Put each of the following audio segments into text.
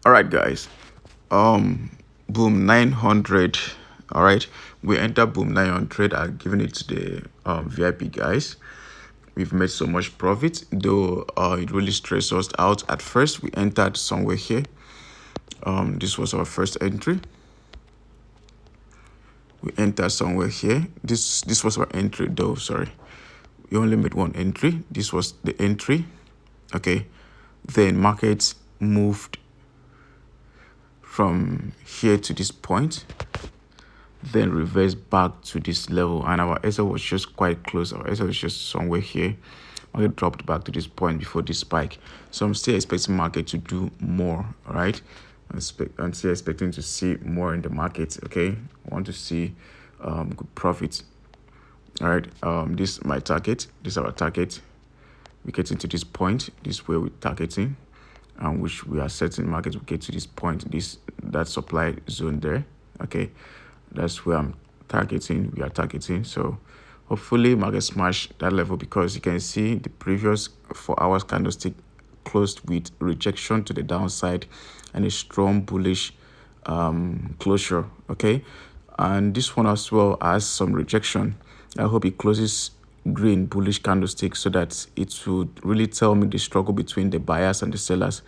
All right, guys. Boom 900. All right, we enter boom 900. I've given it to the VIP guys. We've made so much profit, though it really stressed us out at first. We entered somewhere here. This was our first entry. We entered somewhere here. This was our entry, though. Sorry, we only made one entry. This was the entry. Okay, then markets moved from here to this point, then reverse back to this level, and our SL was just quite close. Our SL was just somewhere here. Market dropped back to this point before this spike, so I'm still expecting market to do more. All right, I'm still expecting to see more in the market. Okay, I want to see good profits. All right, this is my target. This is our target. We get into this point. This is where we're targeting, and which we are setting market will get to this point, that supply zone there. Okay, that's where I'm targeting. We are targeting. So hopefully market smash that level, because you can see the previous 4 hours candlestick closed with rejection to the downside and a strong bullish closure. Okay, and this one as well has some rejection. I hope it closes green bullish candlestick, so that it would really tell me the struggle between the buyers and the sellers,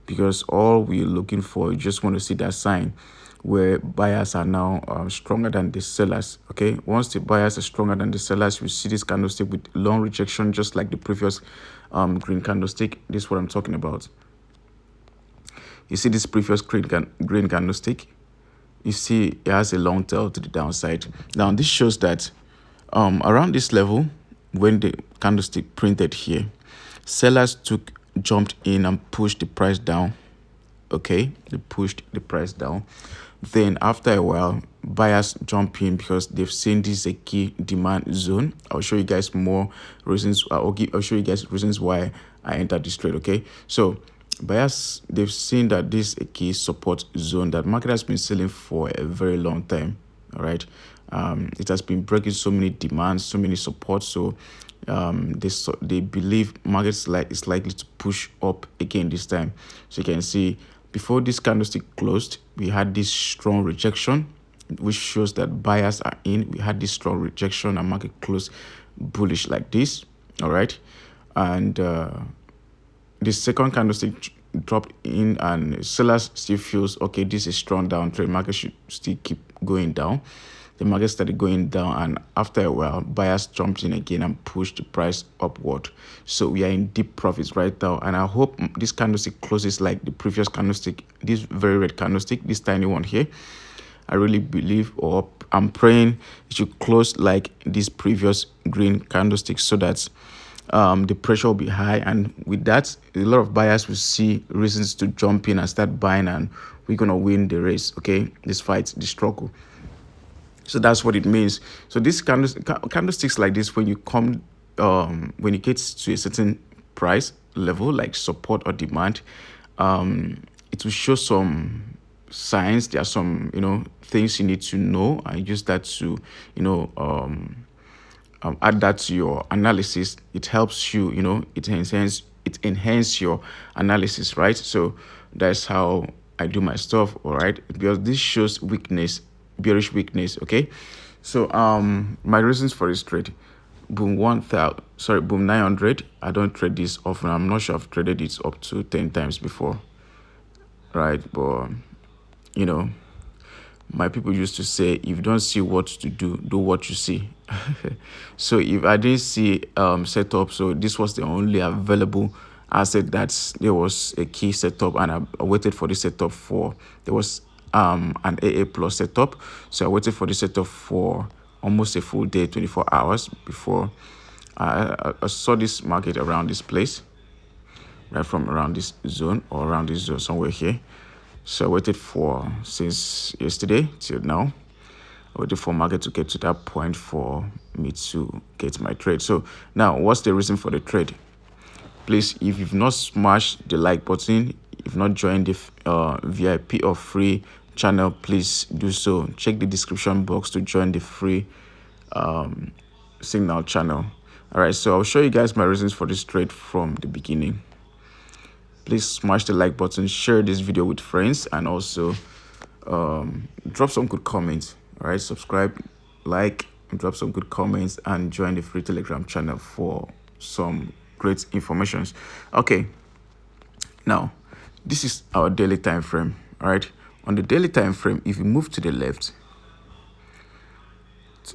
because all we're looking for, you just want to see that sign where buyers are now stronger than the sellers. Okay, once the buyers are stronger than the sellers, we see this candlestick with long rejection, just like the previous green candlestick. This is what I'm talking about. You see this previous green candlestick, you see it has a long tail to the downside. Now this shows that around this level, when the candlestick printed here, sellers jumped in and pushed the price down. Okay, they pushed the price down. Then after a while, buyers jump in because they've seen this is a key demand zone. I'll show you guys more reasons. I'll show you guys reasons why I entered this trade. Okay, so buyers, they've seen that this is a key support zone that market has been selling for a very long time. All right, it has been breaking so many demands, so many supports. So they believe markets is likely to push up again this time. So you can see before this candlestick closed, we had this strong rejection, which shows that buyers are in. We had this strong rejection and market closed bullish like this. All right, and the second candlestick dropped in, and sellers still feels okay, this is strong downtrend, market should still keep going down. The market started going down, and after a while buyers jumped in again and pushed the price upward. So we are in deep profits right now, and I hope this candlestick closes like the previous candlestick, this very red candlestick, this tiny one here. I really believe, or I'm praying, it should close like this previous green candlestick, so that the pressure will be high, and with that, a lot of buyers will see reasons to jump in and start buying, and we're gonna win the race. Okay, this fight, the struggle. So that's what it means. So this candlesticks like this, when you come, when it gets to a certain price level, like support or demand, it will show some signs. There are some, things you need to know, and use that to, add that to your analysis. It helps you, it enhances your analysis, right? So that's how I do my stuff. All right, because this shows weakness, bearish weakness. Okay, so my reasons for this trade: boom 900. I don't trade this often. I'm not sure I've traded it up to 10 times before, right? But my people used to say, if you don't see what to do what you see. So if I didn't see setup, so this was the only available asset that there was a key setup, and I waited for the setup for, there was an AA plus setup. So I waited for the setup for almost a full day, 24 hours before I saw this market around this place, right from around this zone, or around this zone somewhere here. So I waited for since yesterday till now. I waited for market to get to that point for me to get my trade. So now, what's the reason for the trade? Please, if you've not smashed the like button, if not joined the VIP or free channel, please do so. Check the description box to join the free signal channel. All right, so I'll show you guys my reasons for this trade from the beginning. please smash the like button, share this video with friends, and also drop some good comments. All right, subscribe, like, drop some good comments, and join the free Telegram channel for some great informations. Okay, now this is our daily time frame. All right, on the daily time frame, if you move to the left,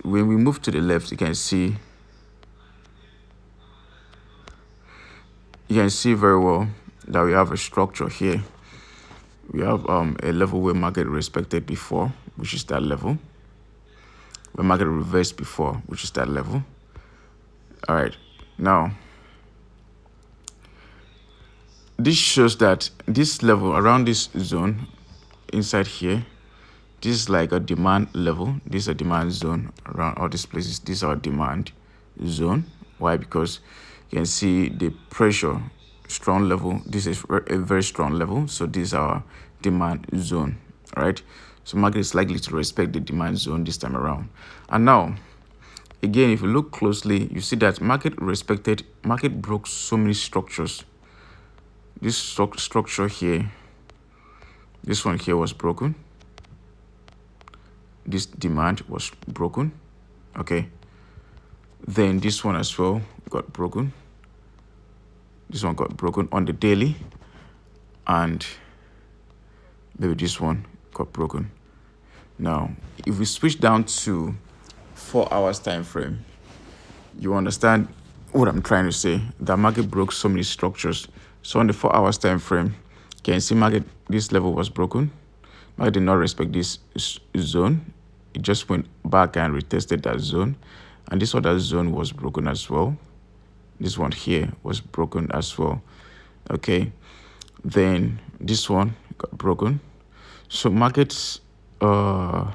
when we move to the left, you can see very well that we have a structure here. We have a level where market respected before, which is that level. Where market reversed before, which is that level. All right, now this shows that this level around this zone inside here, this is like a demand level. This is a demand zone around all these places. This is our demand zone. Why? Because you can see the pressure, strong level. This is a very strong level. So this is our demand zone. All right. So market is likely to respect the demand zone this time around. And now, again, if you look closely, you see that market broke so many structures. This structure here, this one here was broken. This demand was broken. Okay. Then this one as well got broken. This one got broken on the daily. And maybe this one got broken. Now, if we switch down to 4 hours time frame, you understand what I'm trying to say. The market broke so many structures. So on the 4 hours time frame, you can see market, this level was broken. Market did not respect this zone. It just went back and retested that zone. And this other zone was broken as well. This one here was broken as well. Okay. Then this one got broken. So markets, so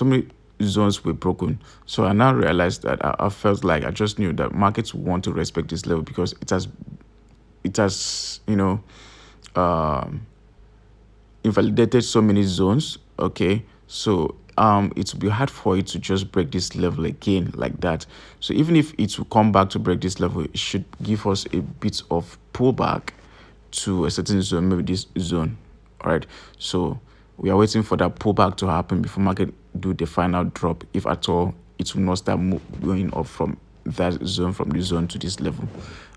many zones were broken. So I now realized that I felt like I just knew that markets want to respect this level because it has invalidated so many zones. Okay, so it will be hard for it to just break this level again like that. So even if it will come back to break this level, it should give us a bit of pullback to a certain zone, maybe this zone. All right, so we are waiting for that pullback to happen before market do the final drop. If at all, it will not start going up from that zone, from this zone to this level.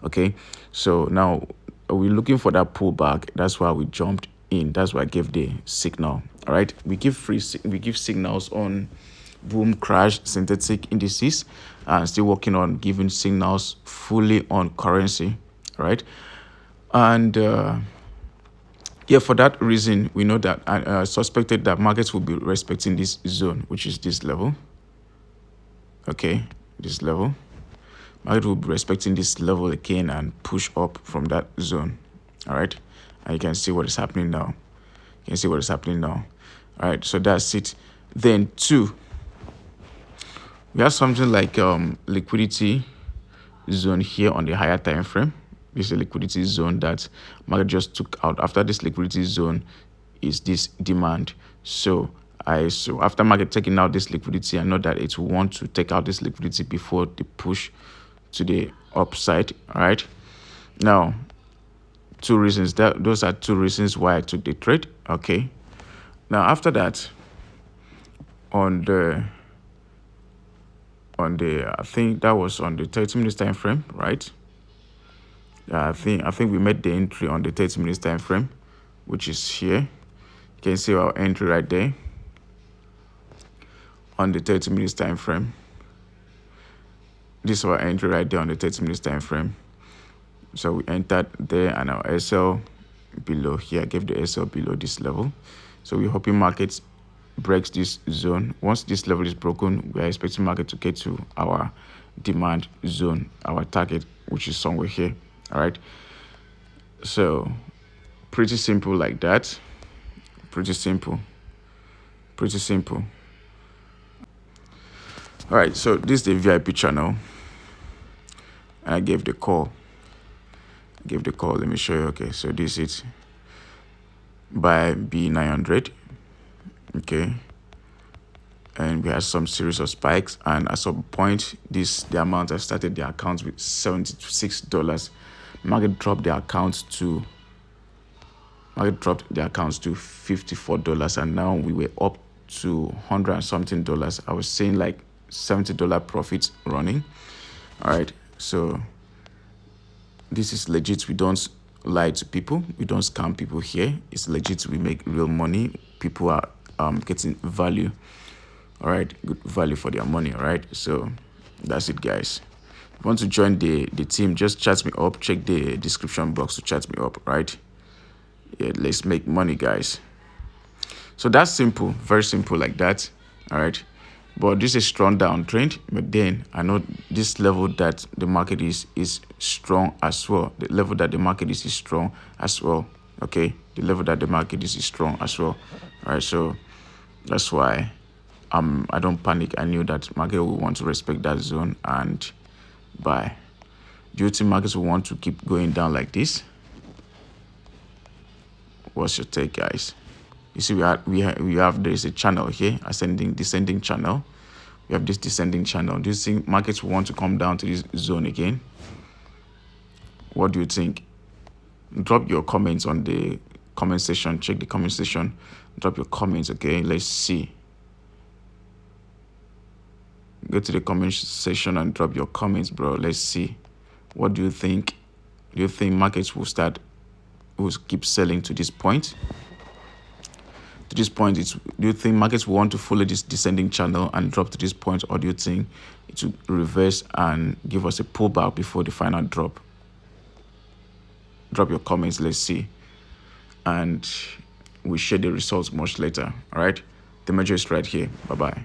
Okay, so now we're looking for that pullback. That's why we jumped in. That's why I gave the signal. All right, we give signals on boom, crash, synthetic indices, and still working on giving signals fully on currency. All right, and yeah, for that reason, we know that I suspected that markets will be respecting this zone, which is this level. Okay, this level. Market will be respecting this level again and push up from that zone. All right, and you can see what is happening now. You can see what is happening now. All right, so that's it. Then 2, we have something like liquidity zone here on the higher time frame. This is a liquidity zone that market just took out. After this liquidity zone is this demand. So after market taking out this liquidity, I know that it will want to take out this liquidity before the push to the upside. All right. Now, 2 reasons. Those are 2 reasons why I took the trade. Okay. Now after that, on the I think that was on the 30 minutes time frame, right? I think we made the entry on the 30 minutes time frame, which is here. You can see our entry right there on the 30 minutes time frame. This is our entry right there on the 30 minutes time frame. So we entered there and our SL below here. I gave the SL below this level. So we're hoping market breaks this zone. Once this level is broken, we are expecting market to get to our demand zone, our target, which is somewhere here. All right, so pretty simple like that. Pretty simple. All right, so this is the VIP channel, and I gave the call. Let me show you. Okay, so this is it. Buy B900. Okay, and we had some series of spikes, and at some point, the amount I started the account with $76. Market dropped the account to Market dropped the accounts to $54, and now we were up to $100 and something. I was saying like $70 profits running. All right, so this is legit. We don't lie to people. We don't scam people here. It's legit. We make real money. People are getting value. All right, good value for their money. All right, so that's it, guys. If you want to join the team, just chat me up. Check the description box to chat me up. Right? Yeah, let's make money, guys. So that's simple, very simple like that. All right, but this is strong downtrend. But then I know this level that the market is strong as well. The level that the market is strong as well. Okay, the level that the market is strong as well. All right, so that's why I don't panic. I knew that market will want to respect that zone and buy. Do you think markets will want to keep going down like this? What's your take, guys? You see, we have there is a channel here, descending channel. We have this descending channel. Do you think markets will want to come down to this zone again? What do you think? Drop your comments on the comment section. Check the comment section. Drop your comments, okay? Let's see. Go to the comment section and drop your comments, bro. Let's see. What do you think? Do you think markets will keep selling to this point? To this point, do you think markets will want to follow this descending channel and drop to this point, or do you think it will reverse and give us a pullback before the final drop? Drop your comments. Let's see, and we'll share the results much later. All right, the measure is right here. Bye bye.